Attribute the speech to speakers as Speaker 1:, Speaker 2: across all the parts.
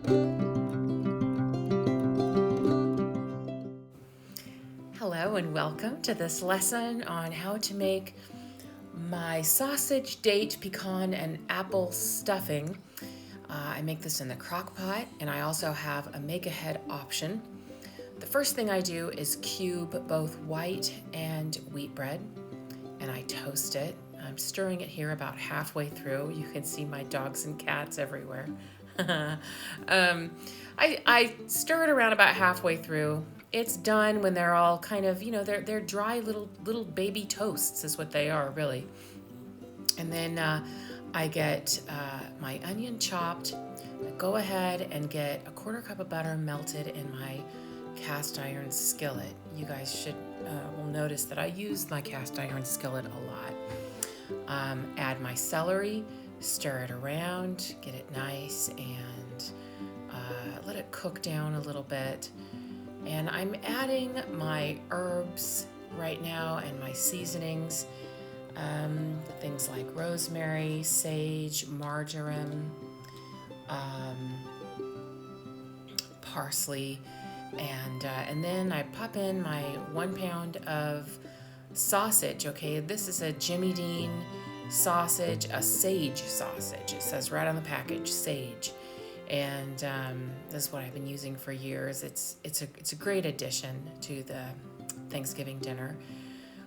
Speaker 1: Hello and welcome to this lesson on how to make my sausage, date, pecan, and apple stuffing. I make this in the Crockpot, and I also have a make-ahead option. The first thing I do is cube both white and wheat bread, and I toast it. I'm stirring it here about halfway through. You can see my dogs and cats everywhere. I stir it around about halfway through. It's done when they're all kind of, they're dry little baby toasts is what they are really. And then I get my onion chopped. I go ahead and get a quarter cup of butter melted in my cast iron skillet. You guys will notice that I use my cast iron skillet a lot. Add my celery, stir it around, get it nice, and let it cook down a little bit. And I'm adding my herbs right now and my seasonings, things like rosemary, sage, marjoram, parsley, and then I pop in my 1 pound of sausage. Okay, this is a Jimmy Dean sausage, a sage sausage. It says right on the package, sage. And this is what I've been using for years. It's a great addition to the Thanksgiving dinner.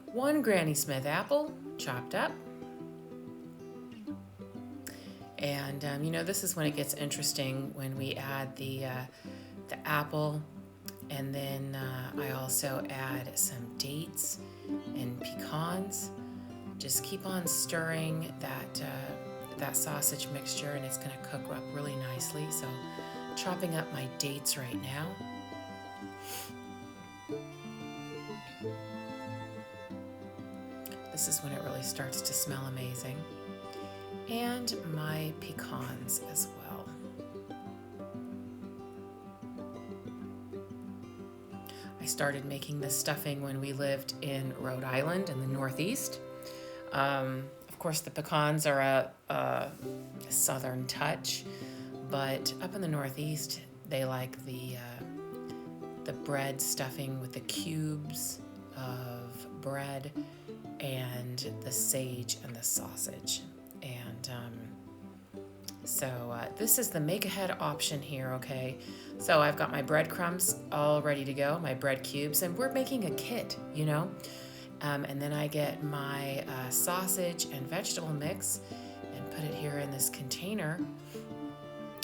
Speaker 1: 1 Granny Smith apple chopped up. And this is when it gets interesting, when we add the apple, and then I also add some dates and pecans. Just keep on stirring that sausage mixture, and it's going to cook up really nicely. So chopping up my dates right now. This is when it really starts to smell amazing. And my pecans as well. I started making this stuffing when we lived in Rhode Island in the Northeast. Of course, the pecans are a southern touch, but up in the Northeast, they like the bread stuffing with the cubes of bread and the sage and the sausage. And so this is the make-ahead option here, okay? So I've got my breadcrumbs all ready to go, my bread cubes, and we're making a kit, and then I get my sausage and vegetable mix and put it here in this container.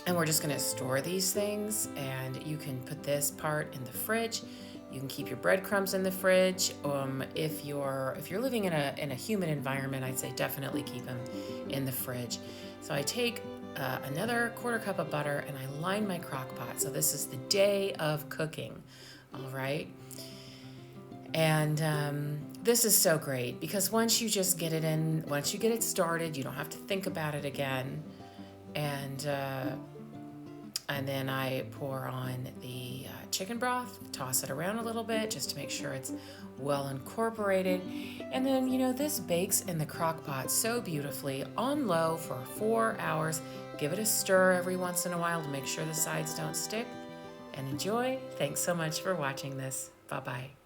Speaker 1: And we're just going to store these things, and you can put this part in the fridge. You can keep your breadcrumbs in the fridge. If you're living in a humid environment, I'd say definitely keep them in the fridge. So I take another quarter cup of butter and I line my crock pot. So this is the day of cooking, all right? And this is so great because once you just get it in, once you get it started, you don't have to think about it again. And then I pour on the chicken broth, toss it around a little bit just to make sure it's well incorporated. And then, this bakes in the crock pot so beautifully on low for 4 hours. Give it a stir every once in a while to make sure the sides don't stick. And enjoy. Thanks so much for watching this. Bye-bye.